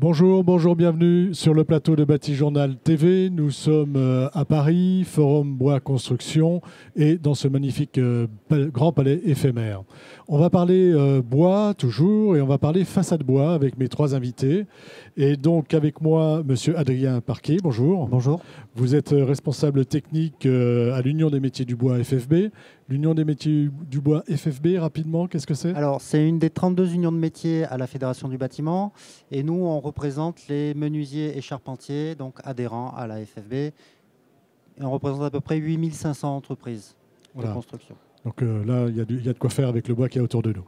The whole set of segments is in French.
Bonjour, bonjour, bienvenue sur le plateau de Bâti-Journal TV. Nous sommes à Paris, Forum Bois Construction et dans ce magnifique grand palais éphémère. On va parler bois toujours et on va parler façade bois avec mes trois invités. Et donc avec moi, monsieur Adrien Parquet, bonjour. Bonjour. Vous êtes responsable technique à l'Union des métiers du bois FFB. L'Union des métiers du bois FFB, rapidement, qu'est-ce que c'est? Alors, c'est une des 32 unions de métiers à la Fédération du bâtiment. Et nous, on représente les menuisiers et charpentiers, donc adhérents à la FFB. Et on représente à peu près 8500 entreprises de construction. Donc là, il y a de quoi faire avec le bois qui est autour de nous.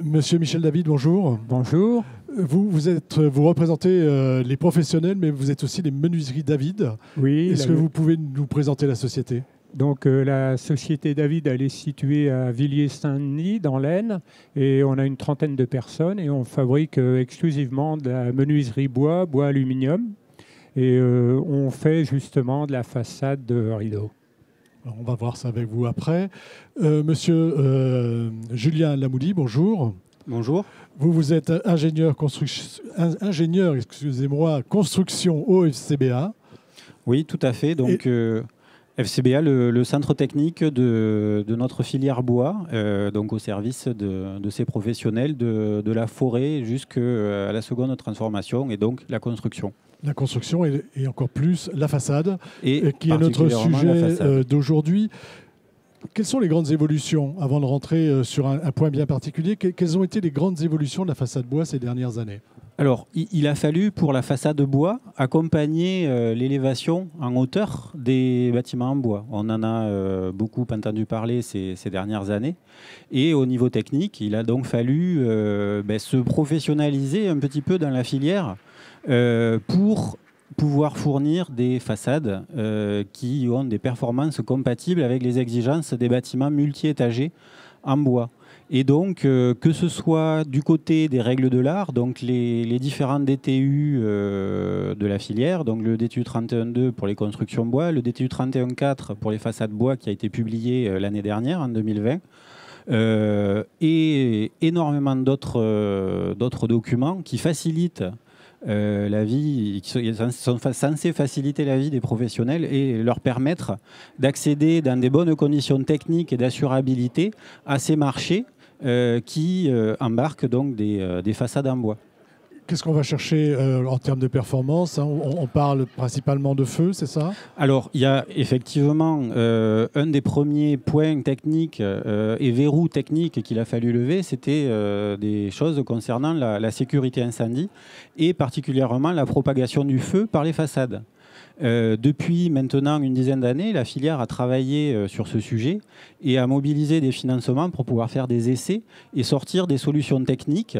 Monsieur Michel David, bonjour. Bonjour. Vous représentez les professionnels, mais vous êtes aussi les menuiseries David. Oui. Est-ce que vous pouvez nous présenter la société ? Donc la société David, elle est située à Villiers-Saint-Denis, dans l'Aisne, et on a une trentaine de personnes et on fabrique exclusivement de la menuiserie bois, bois aluminium, et on fait justement de la façade de rideaux. Alors, on va voir ça avec vous après. Monsieur Julien Lamoudi, bonjour. Bonjour. Vous êtes ingénieur construction OFCBA. Oui, tout à fait. Donc, FCBA, le centre technique de notre filière bois, donc au service de ces professionnels de la forêt jusqu'à la seconde transformation et donc la construction. La construction et encore plus la façade, et qui est notre sujet d'aujourd'hui. Quelles sont les grandes évolutions, avant de rentrer sur un point bien particulier, quelles ont été les grandes évolutions de la façade bois ces dernières années ? Alors, il a fallu, pour la façade bois, accompagner l'élévation en hauteur des bâtiments en bois. On en a beaucoup entendu parler ces dernières années. Et au niveau technique, il a donc fallu se professionnaliser un petit peu dans la filière pour pouvoir fournir des façades qui ont des performances compatibles avec les exigences des bâtiments multi-étagés en bois. Et donc, que ce soit du côté des règles de l'art, donc les différents DTU de la filière, donc le DTU 31.2 pour les constructions bois, le DTU 31.4 pour les façades bois qui a été publié l'année dernière, en 2020, et énormément d'autres documents qui facilitent la vie, qui sont censés faciliter la vie des professionnels et leur permettre d'accéder dans des bonnes conditions techniques et d'assurabilité à ces marchés qui embarquent donc des façades en bois. Qu'est-ce qu'on va chercher en termes de performance ? On parle principalement de feu, c'est ça ? Alors, il y a effectivement un des premiers points techniques et verrous techniques qu'il a fallu lever, c'était des choses concernant la sécurité incendie et particulièrement la propagation du feu par les façades. Depuis maintenant une dizaine d'années, la filière a travaillé sur ce sujet et a mobilisé des financements pour pouvoir faire des essais et sortir des solutions techniques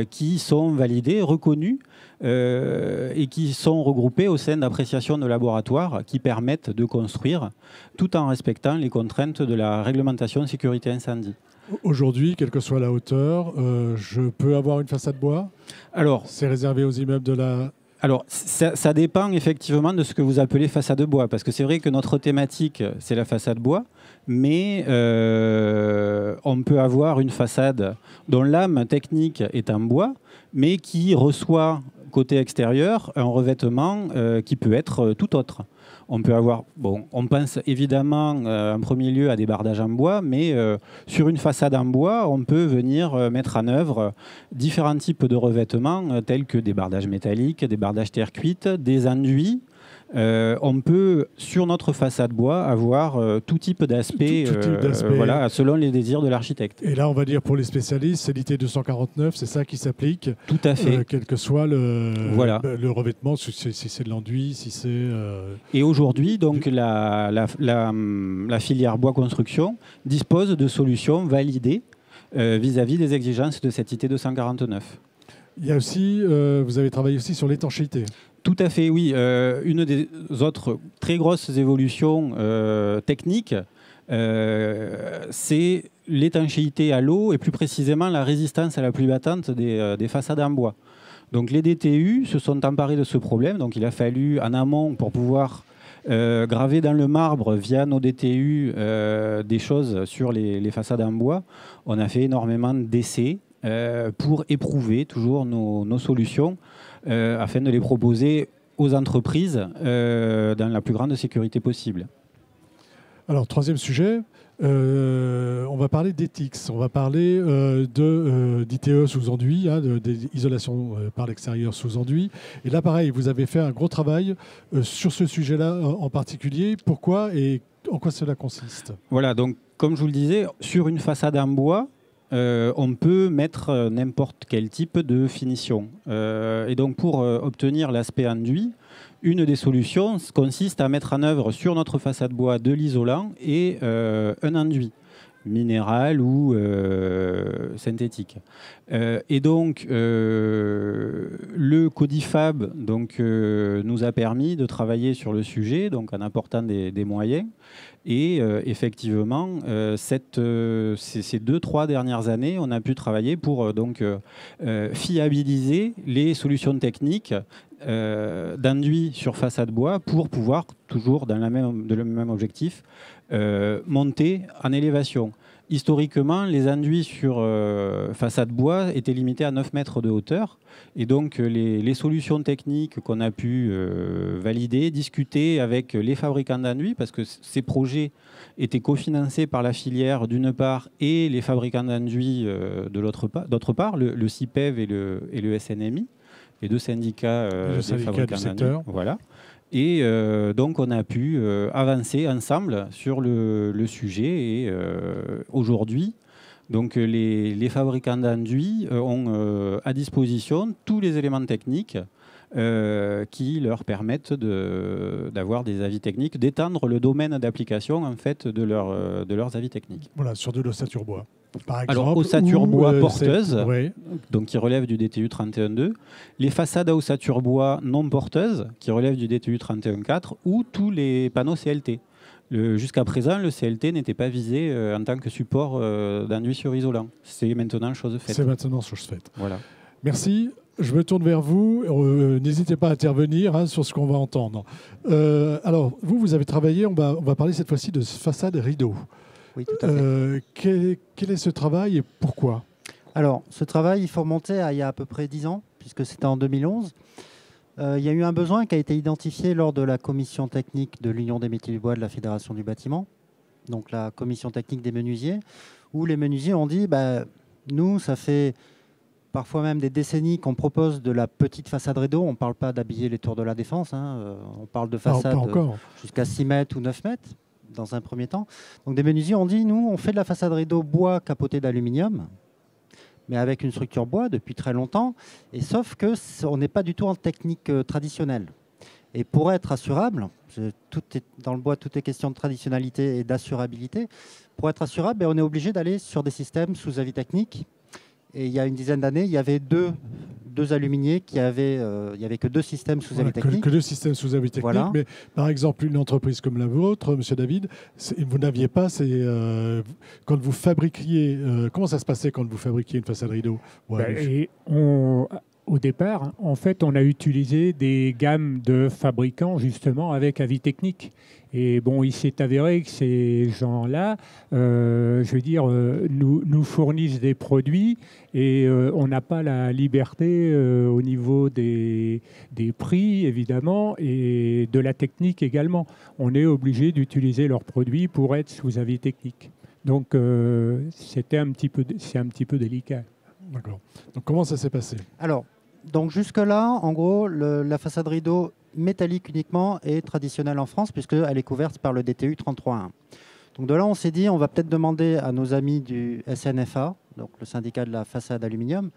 qui sont validées, reconnues et qui sont regroupées au sein d'appréciations de laboratoires qui permettent de construire tout en respectant les contraintes de la réglementation sécurité incendie. Aujourd'hui, quelle que soit la hauteur, je peux avoir une façade bois ? Alors, c'est réservé aux immeubles de la... Alors, ça dépend effectivement de ce que vous appelez façade bois, parce que c'est vrai que notre thématique, c'est la façade bois, mais on peut avoir une façade dont l'âme technique est en bois, mais qui reçoit, côté extérieur, un revêtement qui peut être tout autre. On peut avoir, on pense évidemment en premier lieu à des bardages en bois, mais sur une façade en bois, on peut venir mettre en œuvre différents types de revêtements, tels que des bardages métalliques, des bardages terre cuite, des enduits. On peut, sur notre façade bois, avoir tout type d'aspect, voilà, selon les désirs de l'architecte. Et là, on va dire pour les spécialistes, c'est l'IT 249, c'est ça qui s'applique. Tout à fait. Quel que soit le revêtement, si c'est de l'enduit, si c'est... Et aujourd'hui, donc, la filière bois construction dispose de solutions validées vis-à-vis des exigences de cette IT 249. Il y a aussi, vous avez travaillé aussi sur l'étanchéité. Tout à fait, oui. Une des autres très grosses évolutions techniques, c'est l'étanchéité à l'eau et plus précisément la résistance à la pluie battante des façades en bois. Donc les DTU se sont emparés de ce problème. Donc il a fallu en amont pour pouvoir graver dans le marbre via nos DTU des choses sur les façades en bois. On a fait énormément d'essais pour éprouver toujours nos solutions afin de les proposer aux entreprises dans la plus grande sécurité possible. Alors, troisième sujet, on va parler d'éthique, on va parler d'ITE sous enduit, d'isolation par l'extérieur sous enduit. Et là, pareil, vous avez fait un gros travail sur ce sujet-là en particulier. Pourquoi et en quoi cela consiste? Voilà, donc comme je vous le disais, sur une façade en bois, on peut mettre n'importe quel type de finition. Et donc pour obtenir l'aspect enduit, une des solutions consiste à mettre en œuvre sur notre façade bois de l'isolant et un enduit minéral ou synthétique. Et donc le Codifab nous a permis de travailler sur le sujet, donc en apportant des moyens. Et effectivement, ces 2-3 dernières années, on a pu travailler pour fiabiliser les solutions techniques d'enduit sur façade bois pour pouvoir, toujours dans le même objectif, monter en élévation. Historiquement, les enduits sur façade bois étaient limités à 9 mètres de hauteur. Et donc, les solutions techniques qu'on a pu valider, discuter avec les fabricants d'enduits, parce que ces projets étaient cofinancés par la filière d'une part et les fabricants d'enduits d'autre part, le CIPEV et le SNMI, les deux syndicats des fabricants d'enduits. Voilà. Et donc, on a pu avancer ensemble sur le sujet. Et aujourd'hui, donc, les fabricants d'enduits ont à disposition tous les éléments techniques qui leur permettent d'avoir des avis techniques, d'étendre le domaine d'application en fait, de leurs avis techniques. Voilà, sur de l'ossature bois. Par exemple, alors, ossature bois porteuse, ouais, donc qui relève du DTU 31.2, les façades à ossature bois non porteuses, qui relèvent du DTU 31.4, ou tous les panneaux CLT. Jusqu'à présent, le CLT n'était pas visé en tant que support d'enduit sur isolant. C'est maintenant chose faite. C'est maintenant chose faite. Voilà. Merci. Je me tourne vers vous. N'hésitez pas à intervenir sur ce qu'on va entendre. Alors, vous avez travaillé, on va parler cette fois-ci de façade rideau. Oui, tout à fait. Quel est ce travail et pourquoi? Alors, ce travail, il faut remonter à il y a à peu près 10 ans, puisque c'était en 2011. Il y a eu un besoin qui a été identifié lors de la commission technique de l'Union des métiers du bois de la Fédération du bâtiment, donc la commission technique des menuisiers, où les menuisiers ont dit nous, ça fait parfois même des décennies qu'on propose de la petite façade rideau. On ne parle pas d'habiller les tours de la Défense, on parle de façade jusqu'à 6 mètres ou 9 mètres. Dans un premier temps. Donc des menuisiers ont dit, nous, on fait de la façade rideau bois capotée d'aluminium, mais avec une structure bois depuis très longtemps, et sauf qu'on n'est pas du tout en technique traditionnelle. Et pour être assurable, dans le bois, tout est question de traditionnalité et d'assurabilité. Pour être assurable, on est obligé d'aller sur des systèmes sous avis technique. Et il y a une dizaine d'années, il y avait deux aluminiers il n'y avait que 2 systèmes sous avis technique. Que 2 systèmes sous avis technique. Voilà. Mais par exemple, une entreprise comme la vôtre, Monsieur David, vous n'aviez pas quand vous fabriquiez. Comment ça se passait quand vous fabriquiez une façade rideau? Au départ, en fait, on a utilisé des gammes de fabricants justement avec avis technique. Et bon, il s'est avéré que ces gens-là, nous fournissent des produits et on n'a pas la liberté au niveau des prix, évidemment, et de la technique également. On est obligé d'utiliser leurs produits pour être sous avis technique. Donc, c'est un petit peu délicat. D'accord. Donc, comment ça s'est passé? Alors, jusque-là, en gros, la façade rideau métallique uniquement est traditionnelle en France puisqu'elle est couverte par le DTU 33.1. Donc de là, on s'est dit, on va peut-être demander à nos amis du SNFA, donc le syndicat de la façade aluminium,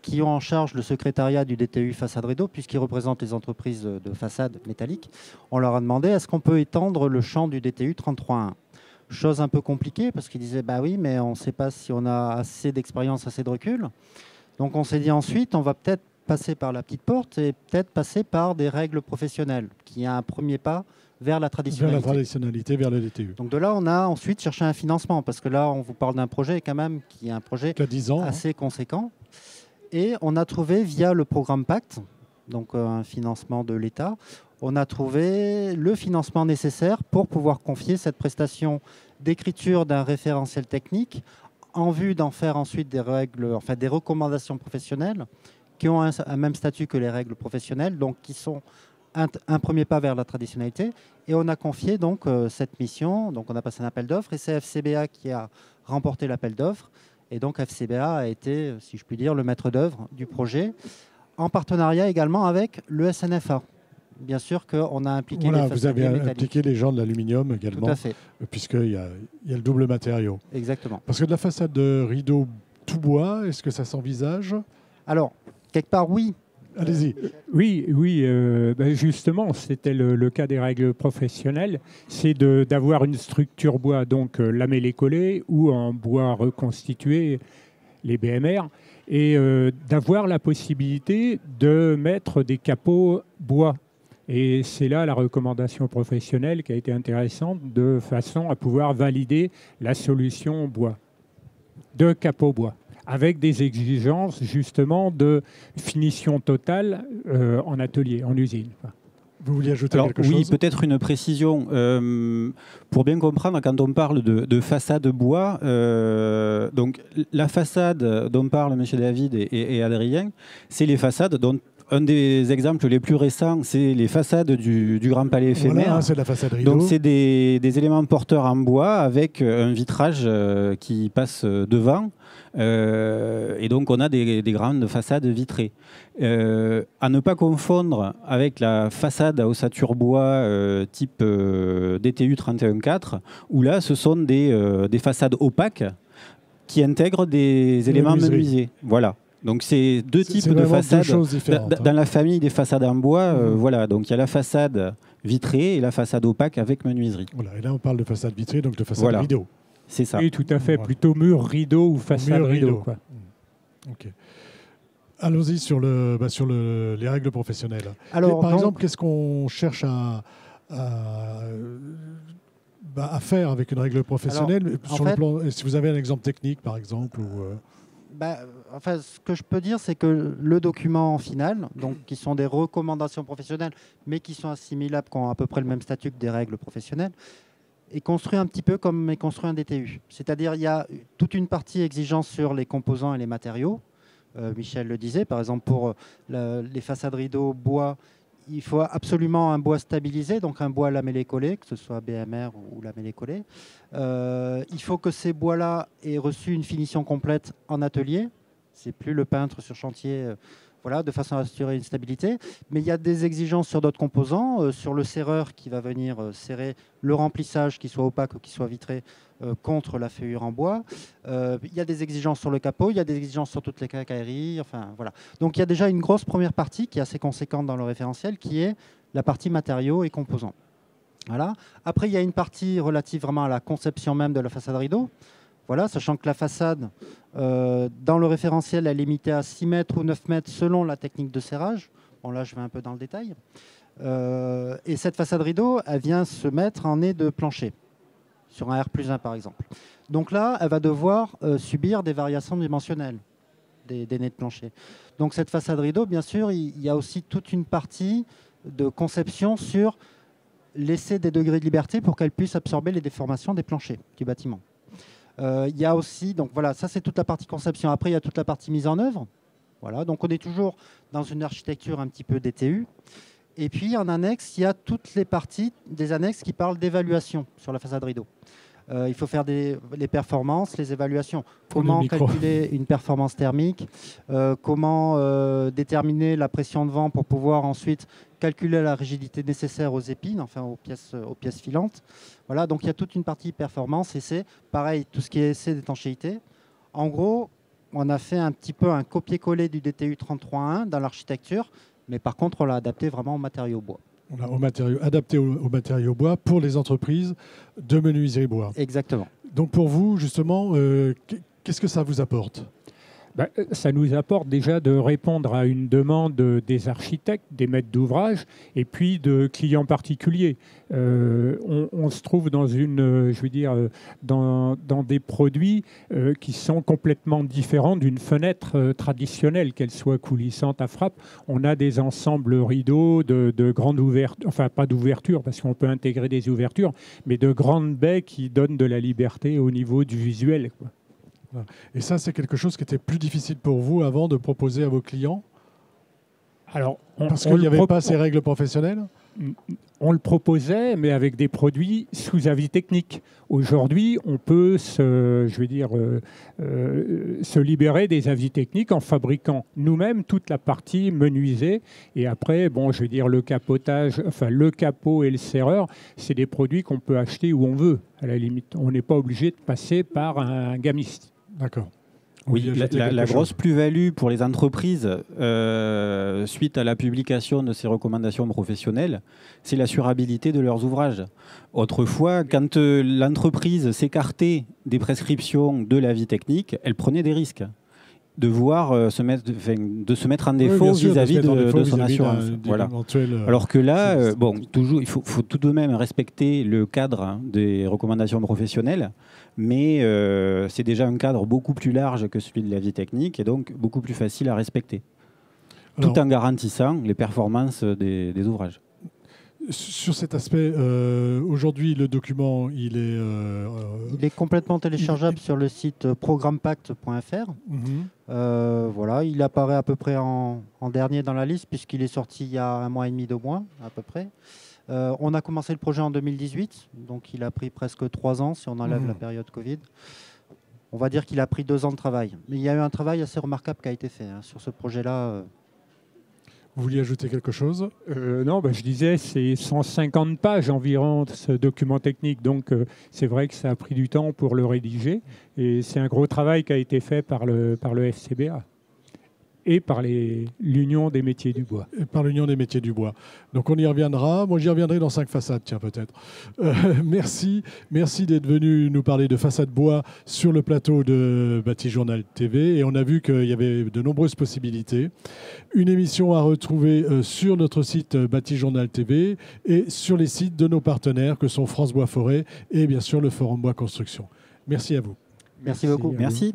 qui ont en charge le secrétariat du DTU façade rideau, puisqu'ils représentent les entreprises de façade métallique. On leur a demandé, est-ce qu'on peut étendre le champ du DTU 33.1 ? Chose un peu compliquée, parce qu'ils disaient, oui, mais on ne sait pas si on a assez d'expérience, assez de recul. Donc on s'est dit ensuite, on va peut-être passer par la petite porte et peut-être passer par des règles professionnelles, qui est un premier pas vers la traditionnalité. Vers la traditionnalité, vers le DTU. Donc de là, on a ensuite cherché un financement, parce que là, on vous parle d'un projet quand même qui est un projet assez conséquent. Et on a trouvé via le programme Pacte, donc un financement de l'État, on a trouvé le financement nécessaire pour pouvoir confier cette prestation d'écriture d'un référentiel technique en vue d'en faire ensuite des règles, enfin des recommandations professionnelles qui ont un même statut que les règles professionnelles, donc qui sont un premier pas vers la traditionnalité. Et on a confié donc cette mission, donc on a passé un appel d'offres, et c'est FCBA qui a remporté l'appel d'offres. Et donc FCBA a été, si je puis dire, le maître d'œuvre du projet, en partenariat également avec le SNFA. Bien sûr qu'on a impliqué les vous avez impliqué les gens de l'aluminium également, tout à fait, puisqu'il y a le double matériau. exactement. Parce que de la façade de rideau tout bois, est-ce que ça s'envisage? Alors, quelque part, oui. Allez-y. Oui, justement, c'était le cas des règles professionnelles, c'est d'avoir une structure bois, donc lamellé-collé ou en bois reconstitué, les BMR, et d'avoir la possibilité de mettre des capots bois. Et c'est là la recommandation professionnelle qui a été intéressante, de façon à pouvoir valider la solution bois, de capot bois, avec des exigences justement de finition totale en atelier, en usine. Vous vouliez ajouter quelque chose? Oui, peut-être une précision. Pour bien comprendre, quand on parle de façade bois, donc la façade dont parle M. David et Adrien, c'est les façades dont un des exemples les plus récents, c'est les façades du Grand Palais éphémère. Voilà, c'est la façade rideau. Donc c'est des éléments porteurs en bois avec un vitrage qui passe devant. Et donc on a des grandes façades vitrées. À ne pas confondre avec la façade à ossature bois type DTU 31.4, où là ce sont des façades opaques qui intègrent des éléments menuisiers. Voilà. Donc c'est deux types de façades dans la famille des façades en bois. Voilà, donc il y a la façade vitrée et la façade opaque avec menuiserie. Voilà, et là on parle de façade vitrée, donc de façade rideau. C'est ça. Oui, tout à fait. Plutôt mur rideau ou façade rideau. Quoi. Ok. Allons-y sur les règles professionnelles. Alors, par exemple, qu'est-ce qu'on cherche à faire avec une règle professionnelle? Si vous avez un exemple technique, par exemple, ou enfin, ce que je peux dire, c'est que le document final, donc, qui sont des recommandations professionnelles, mais qui sont assimilables, qui ont à peu près le même statut que des règles professionnelles, est construit un petit peu comme est construit un DTU. C'est-à-dire il y a toute une partie exigence sur les composants et les matériaux. Michel le disait, par exemple, pour les façades rideaux bois, il faut absolument un bois stabilisé, donc un bois lamellé-collé, que ce soit BMR ou lamellé-collé. Il faut que ces bois-là aient reçu une finition complète en atelier. C'est plus le peintre sur chantier, voilà, de façon à assurer une stabilité. Mais il y a des exigences sur d'autres composants, sur le serreur qui va venir serrer le remplissage, qu'il soit opaque ou qu'il soit vitré, contre la feuillure en bois. Il y a des exigences sur le capot, il y a des exigences sur toutes les quincailleries. Enfin, voilà. Donc il y a déjà une grosse première partie qui est assez conséquente dans le référentiel, qui est la partie matériaux et composants. Voilà. Après, il y a une partie relative vraiment à la conception même de la façade rideau. Voilà, sachant que la façade, dans le référentiel, elle est limitée à 6 mètres ou 9 mètres selon la technique de serrage. Bon, là, je vais un peu dans le détail. Et cette façade rideau, elle vient se mettre en nez de plancher, sur un R+1 par exemple. Donc là, elle va devoir subir des variations dimensionnelles des nez de plancher. Donc cette façade rideau, bien sûr, il y a aussi toute une partie de conception sur laisser des degrés de liberté pour qu'elle puisse absorber les déformations des planchers du bâtiment. Il y a aussi, donc voilà, ça c'est toute la partie conception. Après, il y a toute la partie mise en œuvre. Voilà, donc on est toujours dans une architecture un petit peu DTU. Et puis en annexe, il y a toutes les parties des annexes qui parlent d'évaluation sur la façade rideau. Il faut faire les performances, les évaluations. Comment calculer une performance thermique, comment déterminer la pression de vent pour pouvoir ensuite calculer la rigidité nécessaire aux épines, enfin aux pièces filantes. Voilà, donc il y a toute une partie performance et c'est pareil, tout ce qui est essai d'étanchéité. En gros, on a fait un petit peu un copier-coller du DTU 33.1 dans l'architecture, mais par contre, on l'a adapté vraiment au matériau bois. On a adapté au matériau bois pour les entreprises de menuiserie bois. Exactement. Donc pour vous, justement, qu'est-ce que ça vous apporte ? Ça nous apporte déjà de répondre à une demande des architectes, des maîtres d'ouvrage et puis de clients particuliers. On se trouve dans dans des produits qui sont complètement différents d'une fenêtre traditionnelle, qu'elle soit coulissante à frappe. On a des ensembles rideaux de grandes ouvertures, enfin pas d'ouverture parce qu'on peut intégrer des ouvertures, mais de grandes baies qui donnent de la liberté au niveau du visuel, quoi. Et ça, c'est quelque chose qui était plus difficile pour vous avant de proposer à vos clients ? Alors, Parce qu'il n'y avait pas ces règles professionnelles? On le proposait, mais avec des produits sous avis technique. Aujourd'hui, on peut se libérer des avis techniques en fabriquant nous-mêmes toute la partie menuisée. Et après, le capotage, enfin le capot et le serreur, c'est des produits qu'on peut acheter où on veut, à la limite. On n'est pas obligé de passer par un gamiste. D'accord. Oui, la grosse plus-value pour les entreprises, suite à la publication de ces recommandations professionnelles, c'est l'assurabilité de leurs ouvrages. Autrefois, quand l'entreprise s'écartait des prescriptions de l'avis technique, elle prenait des risques de se mettre en défaut vis-à-vis de son assurance. Voilà. Alors que là, il faut tout de même respecter le cadre des recommandations professionnelles, mais c'est déjà un cadre beaucoup plus large que celui de l'avis technique et donc beaucoup plus facile à respecter, tout en garantissant les performances des ouvrages. Sur cet aspect, aujourd'hui, le document, il est complètement téléchargeable sur le site programmepact.fr. Voilà, il apparaît à peu près en dernier dans la liste, puisqu'il est sorti il y a 1 mois et demi, 2 mois, à peu près. On a commencé le projet en 2018, donc il a pris presque 3 ans, si on enlève la période Covid. On va dire qu'il a pris 2 ans de travail. Mais il y a eu un travail assez remarquable qui a été fait sur ce projet-là. Vous vouliez ajouter quelque chose? Non, je disais, c'est 150 pages environ, ce document technique. Donc, c'est vrai que ça a pris du temps pour le rédiger. Et c'est un gros travail qui a été fait par le FCBA et par l'Union des métiers du bois. Et par l'Union des métiers du bois. Donc, on y reviendra. Moi, j'y reviendrai dans 5 façades, tiens, peut-être. Merci d'être venu nous parler de façade bois sur le plateau de Bâti-Journal TV. Et on a vu qu'il y avait de nombreuses possibilités. Une émission à retrouver sur notre site Bâti-Journal TV et sur les sites de nos partenaires que sont France Bois Forêt et bien sûr le Forum Bois Construction. Merci à vous. Merci beaucoup. Merci.